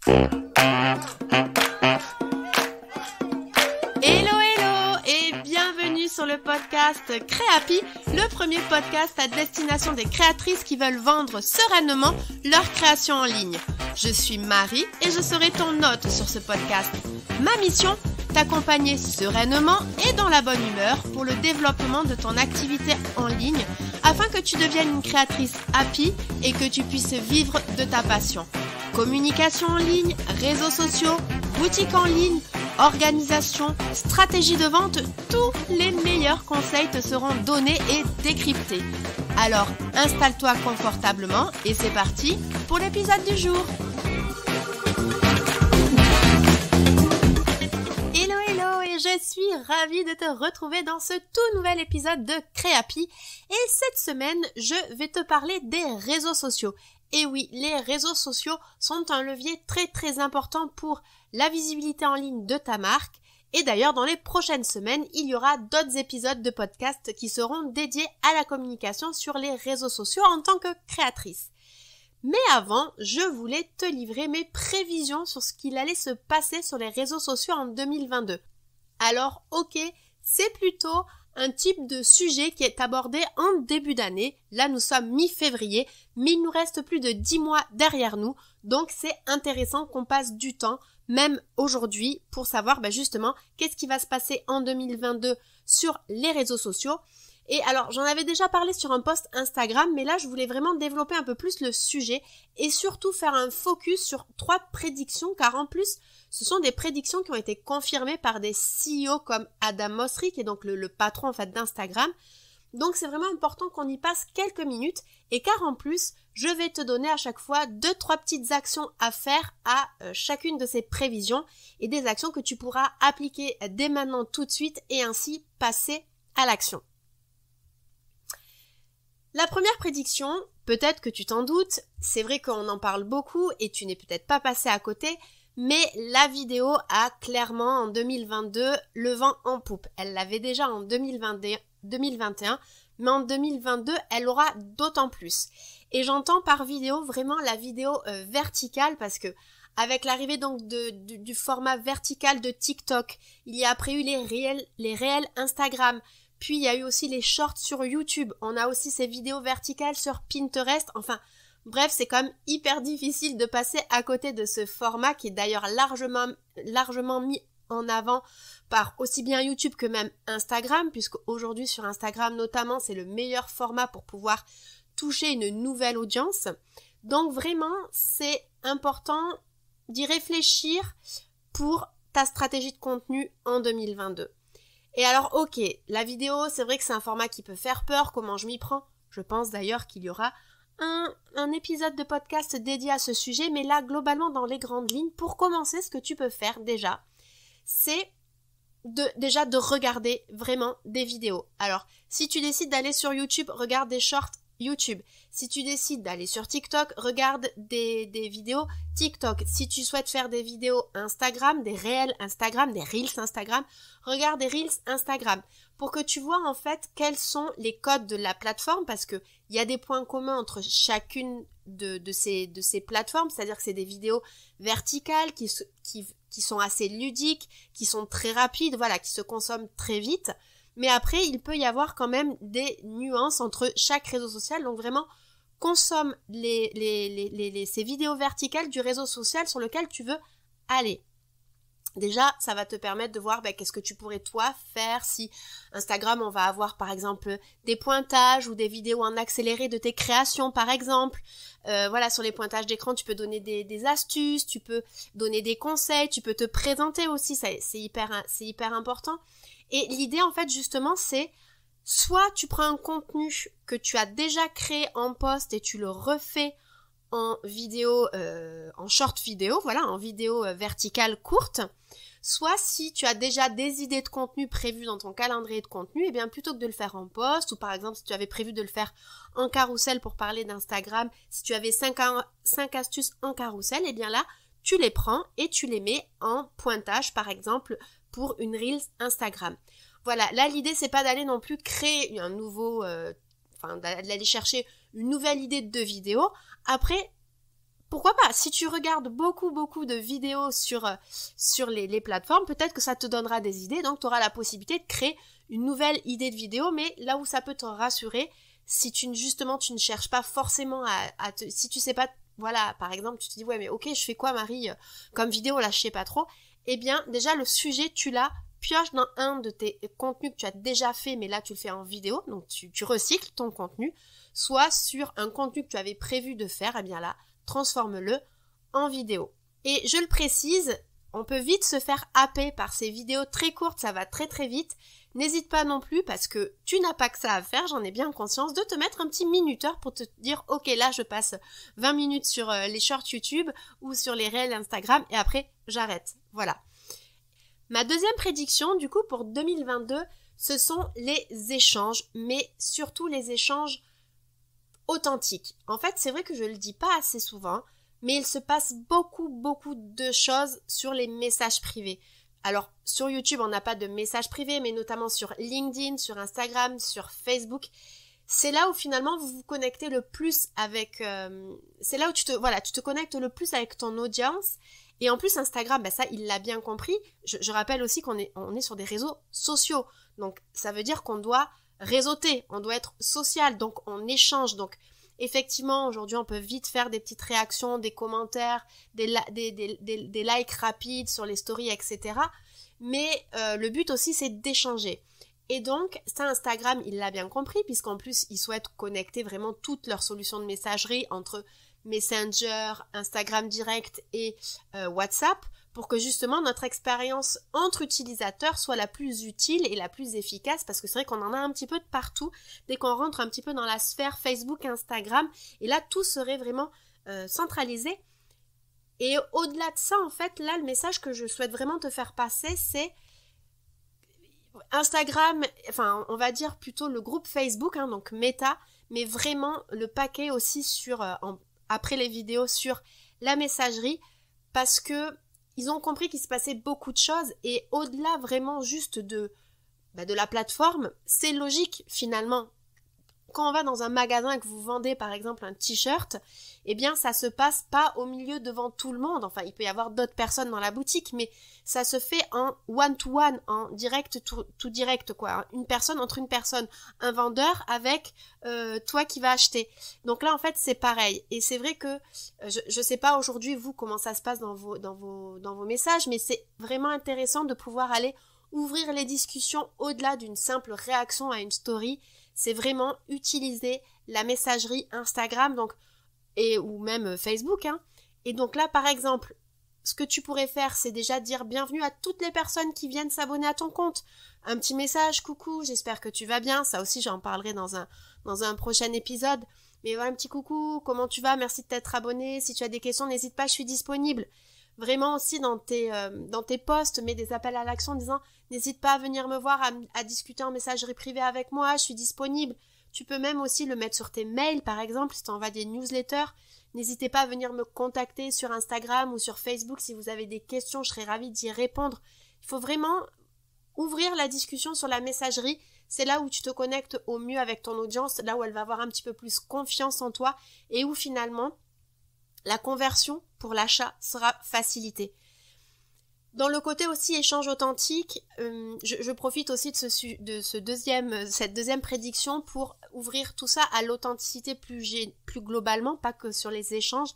Hello et bienvenue sur le podcast Créapi, le premier podcast à destination des créatrices qui veulent vendre sereinement leur création en ligne. Je suis Marie et je serai ton hôte sur ce podcast. Ma mission, t'accompagner sereinement et dans la bonne humeur pour le développement de ton activité en ligne afin que tu deviennes une créatrice happy et que tu puisses vivre de ta passion. Communication en ligne, réseaux sociaux, boutique en ligne, organisation, stratégie de vente, tous les meilleurs conseils te seront donnés et décryptés. Alors, installe-toi confortablement et c'est parti pour l'épisode du jour. Hello et je suis ravie de te retrouver dans ce tout nouvel épisode de Créapi. Et cette semaine, je vais te parler des réseaux sociaux. Et oui, les réseaux sociaux sont un levier très important pour la visibilité en ligne de ta marque. Et d'ailleurs, dans les prochaines semaines, il y aura d'autres épisodes de podcast qui seront dédiés à la communication sur les réseaux sociaux en tant que créatrice. Mais avant, je voulais te livrer mes prévisions sur ce qu'il allait se passer sur les réseaux sociaux en 2022. Alors, ok, c'est plutôt un type de sujet qui est abordé en début d'année. Là, nous sommes mi-février, mais il nous reste plus de 10 mois derrière nous. Donc, c'est intéressant qu'on passe du temps, même aujourd'hui, pour savoir justement qu'est-ce qui va se passer en 2022 sur les réseaux sociaux. Et alors, j'en avais déjà parlé sur un post Instagram, mais là, je voulais vraiment développer un peu plus le sujet et surtout faire un focus sur 3 prédictions, car en plus, ce sont des prédictions qui ont été confirmées par des CEO comme Adam Mosseri, qui est donc le patron en fait d'Instagram. Donc, c'est vraiment important qu'on y passe quelques minutes et car en plus, je vais te donner à chaque fois 2-3 petites actions à faire à chacune de ces prévisions et des actions que tu pourras appliquer dès maintenant tout de suite et ainsi passer à l'action. La première prédiction, peut-être que tu t'en doutes, c'est vrai qu'on en parle beaucoup et tu n'es peut-être pas passé à côté, mais la vidéo a clairement en 2022 le vent en poupe. Elle l'avait déjà en 2021, mais en 2022, elle aura d'autant plus. Et j'entends par vidéo vraiment la vidéo verticale parce que avec l'arrivée donc du format vertical de TikTok, il y a après eu les réels Instagram. Puis il y a eu aussi les shorts sur YouTube, on a aussi ces vidéos verticales sur Pinterest, enfin bref c'est quand même hyper difficile de passer à côté de ce format qui est d'ailleurs largement mis en avant par aussi bien YouTube que même Instagram, puisque aujourd'hui sur Instagram notamment c'est le meilleur format pour pouvoir toucher une nouvelle audience. Donc vraiment c'est important d'y réfléchir pour ta stratégie de contenu en 2022. Et alors, ok, la vidéo, c'est vrai que c'est un format qui peut faire peur, comment je m'y prends? Je pense d'ailleurs qu'il y aura un épisode de podcast dédié à ce sujet, mais là, globalement, dans les grandes lignes, pour commencer, ce que tu peux faire déjà, c'est de regarder vraiment des vidéos. Alors, si tu décides d'aller sur YouTube, regarde des shorts YouTube. Si tu décides d'aller sur TikTok, regarde des vidéos TikTok. Si tu souhaites faire des vidéos Instagram, des réels Instagram, des Reels Instagram, regarde des Reels Instagram pour que tu vois en fait quels sont les codes de la plateforme parce que il y a des points communs entre chacune de ces plateformes, c'est-à-dire que c'est des vidéos verticales qui sont assez ludiques, qui sont très rapides, voilà, qui se consomment très vite. Mais après, il peut y avoir quand même des nuances entre chaque réseau social. Donc vraiment, consomme ces vidéos verticales du réseau social sur lequel tu veux aller. Déjà, ça va te permettre de voir qu'est-ce que tu pourrais toi faire si Instagram, on va avoir par exemple des pointages ou des vidéos en accéléré de tes créations par exemple. Voilà, sur les pointages d'écran, tu peux donner des astuces, tu peux donner des conseils, tu peux te présenter aussi, c'est hyper important. Et l'idée, en fait, justement, c'est soit tu prends un contenu que tu as déjà créé en post et tu le refais en vidéo, en short vidéo, voilà, en vidéo verticale courte, soit si tu as déjà des idées de contenu prévues dans ton calendrier de contenu, et bien plutôt que de le faire en post, ou par exemple si tu avais prévu de le faire en carrousel pour parler d'Instagram, si tu avais 5 astuces en carrousel, et bien là, tu les prends et tu les mets en pointage, par exemple, pour une Reels Instagram. Voilà, là l'idée c'est pas d'aller non plus créer un nouveau, d'aller chercher une nouvelle idée de vidéo. Après, pourquoi pas, si tu regardes beaucoup de vidéos sur les plateformes, peut-être que ça te donnera des idées, donc tu auras la possibilité de créer une nouvelle idée de vidéo, mais là où ça peut te rassurer, si justement tu ne cherches pas forcément si tu sais pas, voilà, par exemple, tu te dis, ouais, mais ok, je fais quoi, Marie, comme vidéo, là, je sais pas trop, eh bien, déjà, le sujet, tu l'as, pioche dans un de tes contenus que tu as déjà fait, mais là, tu le fais en vidéo, donc tu recycles ton contenu, soit sur un contenu que tu avais prévu de faire, eh bien là, transforme-le en vidéo. Et je le précise, on peut vite se faire happer par ces vidéos très courtes, ça va très très vite. N'hésite pas non plus, parce que tu n'as pas que ça à faire, j'en ai bien conscience, de te mettre un petit minuteur pour te dire, ok, là je passe 20 minutes sur les shorts YouTube ou sur les réels Instagram et après j'arrête. Voilà. Ma deuxième prédiction, du coup, pour 2022, ce sont les échanges, mais surtout les échanges authentiques. En fait, c'est vrai que je le dis pas assez souvent, mais il se passe beaucoup de choses sur les messages privés. Alors, sur YouTube, on n'a pas de messages privés, mais notamment sur LinkedIn, sur Instagram, sur Facebook. C'est là où finalement vous vous connectez le plus avec... c'est là où tu te connectes le plus avec ton audience. Et en plus, Instagram, ça, il l'a bien compris. Je rappelle aussi qu'on est sur des réseaux sociaux. Donc, ça veut dire qu'on doit réseauter, on doit être social, donc on échange. Donc, effectivement, aujourd'hui, on peut vite faire des petites réactions, des commentaires, des likes rapides sur les stories, etc. Mais le but aussi, c'est d'échanger. Et donc, ça, Instagram, il l'a bien compris, puisqu'en plus, ils souhaitent connecter vraiment toutes leurs solutions de messagerie entre Messenger, Instagram Direct et WhatsApp, pour que justement notre expérience entre utilisateurs soit la plus utile et la plus efficace, parce que c'est vrai qu'on en a un petit peu de partout, dès qu'on rentre un petit peu dans la sphère Facebook, Instagram, et là tout serait vraiment centralisé. Et au-delà de ça, en fait, là le message que je souhaite vraiment te faire passer, c'est Instagram, enfin on va dire plutôt le groupe Facebook, donc Meta, mais vraiment le paquet aussi sur après les vidéos sur la messagerie, parce que ils ont compris qu'il se passait beaucoup de choses, et au-delà vraiment juste de la plateforme, c'est logique finalement. Quand on va dans un magasin et que vous vendez par exemple un t-shirt, eh bien ça se passe pas au milieu devant tout le monde. Enfin, il peut y avoir d'autres personnes dans la boutique, mais ça se fait en one-to-one, en direct, tout direct, quoi. Une personne entre une personne, un vendeur avec toi qui vas acheter. Donc là, en fait, c'est pareil. Et c'est vrai que je sais pas aujourd'hui vous comment ça se passe dans vos messages, mais c'est vraiment intéressant de pouvoir aller ouvrir les discussions au-delà d'une simple réaction à une story. C'est vraiment utiliser la messagerie Instagram, donc, ou même Facebook, Et donc là, par exemple, ce que tu pourrais faire, c'est déjà dire bienvenue à toutes les personnes qui viennent s'abonner à ton compte. Un petit message, coucou, j'espère que tu vas bien. Ça aussi, j'en parlerai dans un prochain épisode. Mais voilà, un petit coucou, comment tu vas? Merci de t'être abonné. Si tu as des questions, n'hésite pas, je suis disponible. Vraiment aussi dans tes posts, mets des appels à l'action en disant n'hésite pas à venir me voir, à discuter en messagerie privée avec moi, je suis disponible. Tu peux même aussi le mettre sur tes mails, par exemple, si tu envoies des newsletters. N'hésitez pas à venir me contacter sur Instagram ou sur Facebook si vous avez des questions, je serai ravie d'y répondre. Il faut vraiment ouvrir la discussion sur la messagerie. C'est là où tu te connectes au mieux avec ton audience, là où elle va avoir un petit peu plus confiance en toi et où finalement la conversion pour l'achat sera facilitée. Dans le côté aussi échange authentique, je profite aussi de cette deuxième prédiction pour ouvrir tout ça à l'authenticité plus globalement, pas que sur les échanges.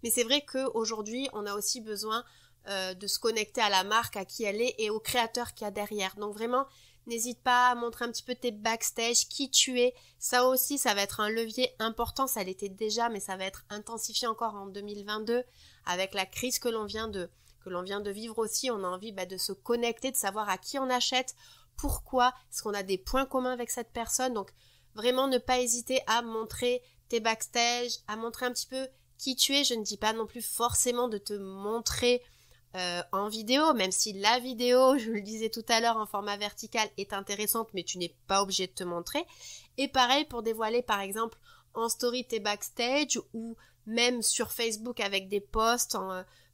Mais c'est vrai qu'aujourd'hui, on a aussi besoin de se connecter à la marque, à qui elle est et au créateur qu'il y a derrière. Donc vraiment, n'hésite pas à montrer un petit peu tes backstage, qui tu es. Ça aussi, ça va être un levier important. Ça l'était déjà, mais ça va être intensifié encore en 2022 avec la crise que l'on vient de vivre aussi. On a envie de se connecter, de savoir à qui on achète, pourquoi, est-ce qu'on a des points communs avec cette personne. Donc vraiment ne pas hésiter à montrer tes backstage, à montrer un petit peu qui tu es. Je ne dis pas non plus forcément de te montrer en vidéo, même si la vidéo, je le disais tout à l'heure, en format vertical est intéressante, mais tu n'es pas obligé de te montrer. Et pareil pour dévoiler par exemple en story tes backstage ou même sur Facebook avec des posts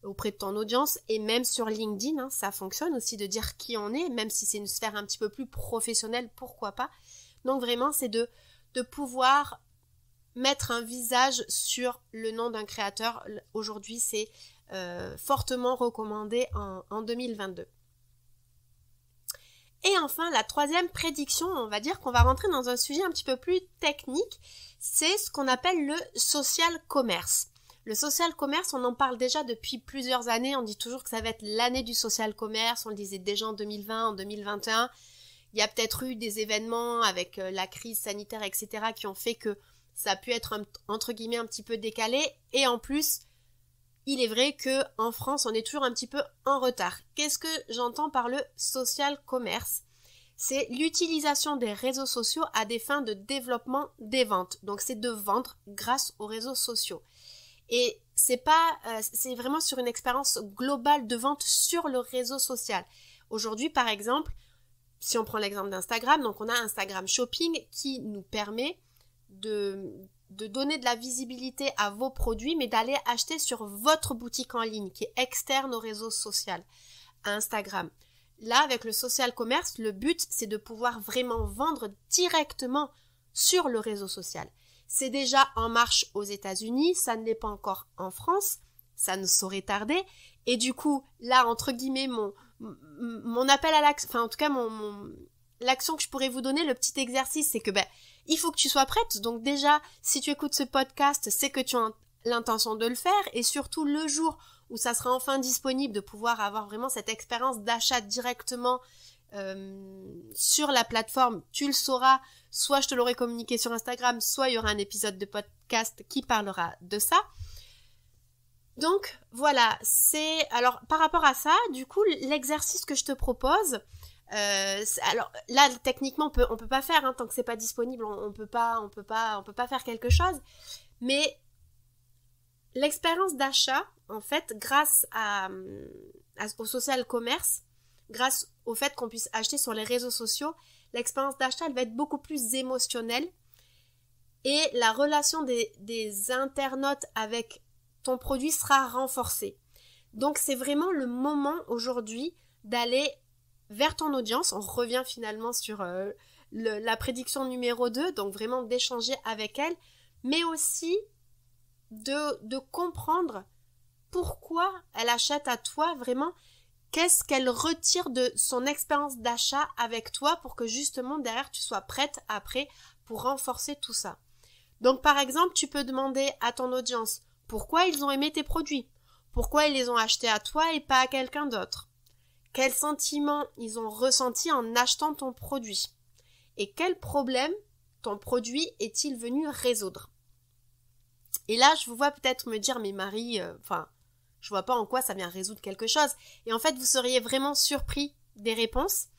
auprès de ton audience, et même sur LinkedIn, ça fonctionne aussi de dire qui on est, même si c'est une sphère un petit peu plus professionnelle, pourquoi pas. Donc vraiment c'est de pouvoir mettre un visage sur le nom d'un créateur. Aujourd'hui, c'est fortement recommandé en 2022. Et enfin, la troisième prédiction, on va dire qu'on va rentrer dans un sujet un petit peu plus technique, c'est ce qu'on appelle le social commerce. Le social commerce, on en parle déjà depuis plusieurs années, on dit toujours que ça va être l'année du social commerce, on le disait déjà en 2020, en 2021. Il y a peut-être eu des événements avec la crise sanitaire, etc. qui ont fait que ça a pu être entre guillemets un petit peu décalé. Et en plus, il est vrai qu'en France, on est toujours un petit peu en retard. Qu'est-ce que j'entends par le social commerce ? C'est l'utilisation des réseaux sociaux à des fins de développement des ventes. Donc c'est de vendre grâce aux réseaux sociaux. Et c'est vraiment sur une expérience globale de vente sur le réseau social. Aujourd'hui, par exemple, si on prend l'exemple d'Instagram, donc on a Instagram Shopping qui nous permet de donner de la visibilité à vos produits, mais d'aller acheter sur votre boutique en ligne qui est externe au réseau social, à Instagram. Là, avec le social commerce, le but, c'est de pouvoir vraiment vendre directement sur le réseau social. C'est déjà en marche aux États-Unis, ça ne l'est pas encore en France, ça ne saurait tarder. Et du coup, là, entre guillemets, mon appel à l'action, enfin en tout cas, l'action que je pourrais vous donner, le petit exercice, c'est que il faut que tu sois prête. Donc déjà, si tu écoutes ce podcast, c'est que tu as l'intention de le faire. Et surtout, le jour où ça sera enfin disponible, de pouvoir avoir vraiment cette expérience d'achat directement sur la plateforme, tu le sauras. Soit je te l'aurai communiqué sur Instagram, soit il y aura un épisode de podcast qui parlera de ça. Donc voilà, alors par rapport à ça, du coup, l'exercice que je te propose, alors là techniquement on peut pas faire tant que c'est pas disponible, on peut pas faire quelque chose, mais l'expérience d'achat, en fait, grâce au social commerce, grâce au fait qu'on puisse acheter sur les réseaux sociaux, l'expérience d'achat, elle va être beaucoup plus émotionnelle et la relation des internautes avec ton produit sera renforcée. Donc c'est vraiment le moment aujourd'hui d'aller vers ton audience. On revient finalement sur la prédiction numéro 2, donc vraiment d'échanger avec elle, mais aussi de comprendre pourquoi elle achète à toi, vraiment qu'est-ce qu'elle retire de son expérience d'achat avec toi pour que justement derrière tu sois prête après pour renforcer tout ça. Donc par exemple, tu peux demander à ton audience pourquoi ils ont aimé tes produits, pourquoi ils les ont achetés à toi et pas à quelqu'un d'autre, quels sentiments ils ont ressenti en achetant ton produit et quel problème ton produit est-il venu résoudre. Et là, je vous vois peut-être me dire, mais Marie, je vois pas en quoi ça vient résoudre quelque chose. Et en fait, vous seriez vraiment surpris des réponses.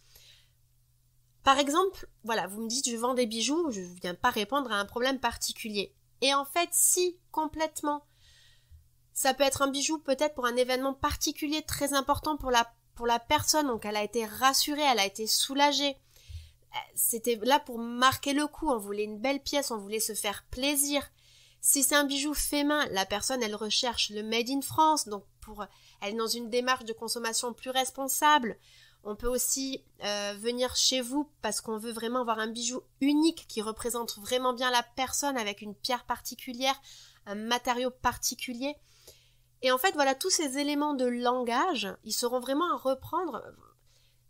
Par exemple, voilà, vous me dites, je vends des bijoux, je viens pas répondre à un problème particulier. Et en fait, si complètement, ça peut être un bijou peut-être pour un événement particulier très important pour la personne, donc elle a été rassurée, elle a été soulagée. C'était là pour marquer le coup, on voulait une belle pièce, on voulait se faire plaisir. Si c'est un bijou fait main, la personne, elle recherche le Made in France, donc elle est dans une démarche de consommation plus responsable. On peut aussi venir chez vous parce qu'on veut vraiment avoir un bijou unique qui représente vraiment bien la personne avec une pierre particulière, un matériau particulier. Et en fait, voilà, tous ces éléments de langage, ils seront vraiment à reprendre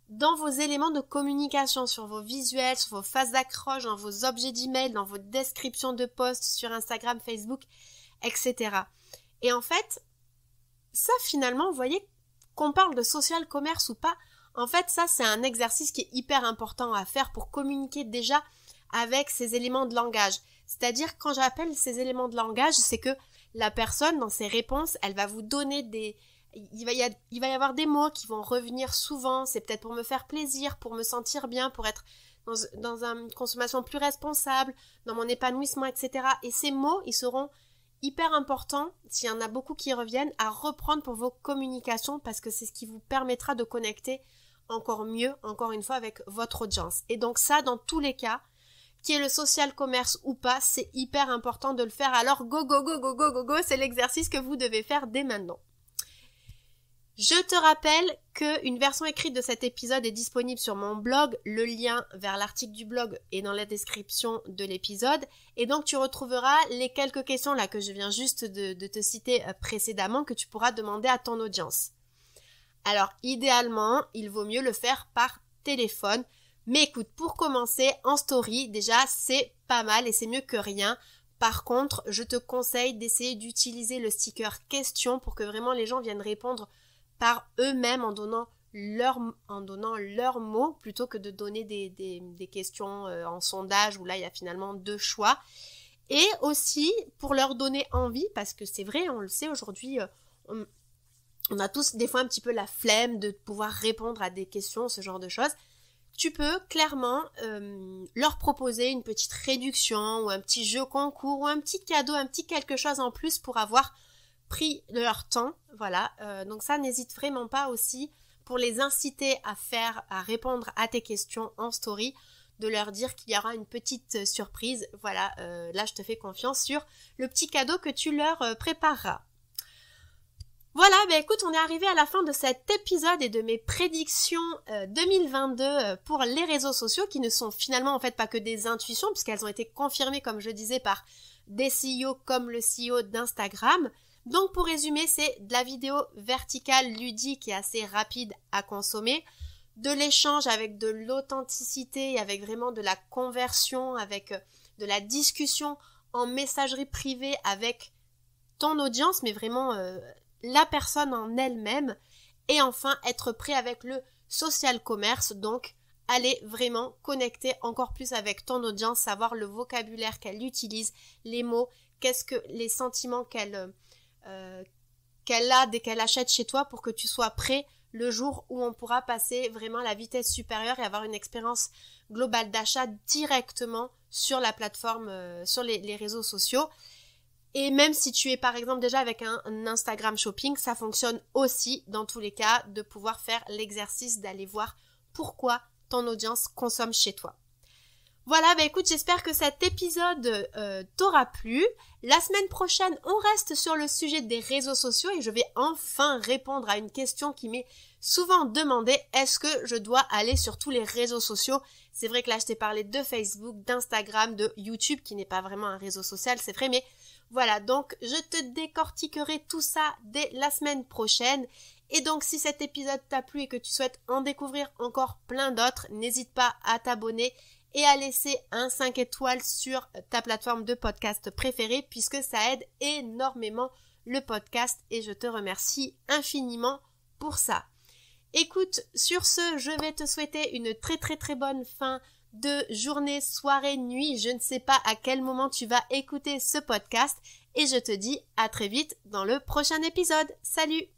dans vos éléments de communication, sur vos visuels, sur vos phases d'accroche, dans vos objets d'email, dans vos descriptions de posts sur Instagram, Facebook, etc. Et en fait, ça finalement, vous voyez, qu'on parle de social commerce ou pas, en fait, ça c'est un exercice qui est hyper important à faire pour communiquer déjà avec ces éléments de langage. C'est-à-dire, quand j'appelle ces éléments de langage, c'est que la personne, dans ses réponses, elle va vous donner il va y avoir des mots qui vont revenir souvent, c'est peut-être pour me faire plaisir, pour me sentir bien, pour être dans une consommation plus responsable, dans mon épanouissement, etc. Et ces mots, ils seront hyper importants, s'il y en a beaucoup qui reviennent, à reprendre pour vos communications parce que c'est ce qui vous permettra de connecter encore mieux, encore une fois, avec votre audience. Et donc ça, dans tous les cas, qui est le social commerce ou pas, c'est hyper important de le faire. Alors go, go, go, go, go, go, go, c'est l'exercice que vous devez faire dès maintenant. Je te rappelle qu'une version écrite de cet épisode est disponible sur mon blog. Le lien vers l'article du blog est dans la description de l'épisode. Et donc tu retrouveras les quelques questions là que je viens juste de te citer précédemment que tu pourras demander à ton audience. Alors idéalement, il vaut mieux le faire par téléphone. Mais écoute, pour commencer, en story, déjà c'est pas mal et c'est mieux que rien. Par contre, je te conseille d'essayer d'utiliser le sticker question pour que vraiment les gens viennent répondre par eux-mêmes en donnant leurs mots plutôt que de donner des questions en sondage où là il y a finalement 2 choix. Et aussi pour leur donner envie, parce que c'est vrai, on le sait aujourd'hui, on a tous des fois un petit peu la flemme de pouvoir répondre à des questions, ce genre de choses. Tu peux clairement leur proposer une petite réduction ou un petit jeu concours ou un petit cadeau, un petit quelque chose en plus pour avoir pris de leur temps, voilà. Donc ça, n'hésite vraiment pas aussi pour les inciter à répondre à tes questions en story, de leur dire qu'il y aura une petite surprise. Voilà, là je te fais confiance sur le petit cadeau que tu leur prépareras. Voilà, écoute, on est arrivé à la fin de cet épisode et de mes prédictions 2022 pour les réseaux sociaux qui ne sont finalement en fait pas que des intuitions puisqu'elles ont été confirmées, comme je disais, par des CEO comme le CEO d'Instagram. Donc pour résumer, c'est de la vidéo verticale ludique et assez rapide à consommer, de l'échange avec de l'authenticité, avec vraiment de la conversion, avec de la discussion en messagerie privée avec ton audience, mais vraiment la personne en elle-même. Et enfin, être prêt avec le social commerce, donc aller vraiment connecter encore plus avec ton audience, savoir le vocabulaire qu'elle utilise, les mots, qu'est-ce que les sentiments qu'elle a dès qu'elle achète chez toi pour que tu sois prêt le jour où on pourra passer vraiment à la vitesse supérieure et avoir une expérience globale d'achat directement sur la plateforme, sur les réseaux sociaux. Et même si tu es par exemple déjà avec un Instagram Shopping, ça fonctionne aussi dans tous les cas de pouvoir faire l'exercice d'aller voir pourquoi ton audience consomme chez toi. Voilà, écoute, j'espère que cet épisode t'aura plu. La semaine prochaine, on reste sur le sujet des réseaux sociaux et je vais enfin répondre à une question qui m'est souvent demandée. Est-ce que je dois aller sur tous les réseaux sociaux? C'est vrai que là, je t'ai parlé de Facebook, d'Instagram, de YouTube, qui n'est pas vraiment un réseau social, c'est vrai, mais voilà, donc je te décortiquerai tout ça dès la semaine prochaine. Et donc si cet épisode t'a plu et que tu souhaites en découvrir encore plein d'autres, n'hésite pas à t'abonner et à laisser un 5 étoiles sur ta plateforme de podcast préférée puisque ça aide énormément le podcast et je te remercie infiniment pour ça. Écoute, sur ce, je vais te souhaiter une très très très bonne fin de journée, soirée, nuit. Je ne sais pas à quel moment tu vas écouter ce podcast et je te dis à très vite dans le prochain épisode. Salut!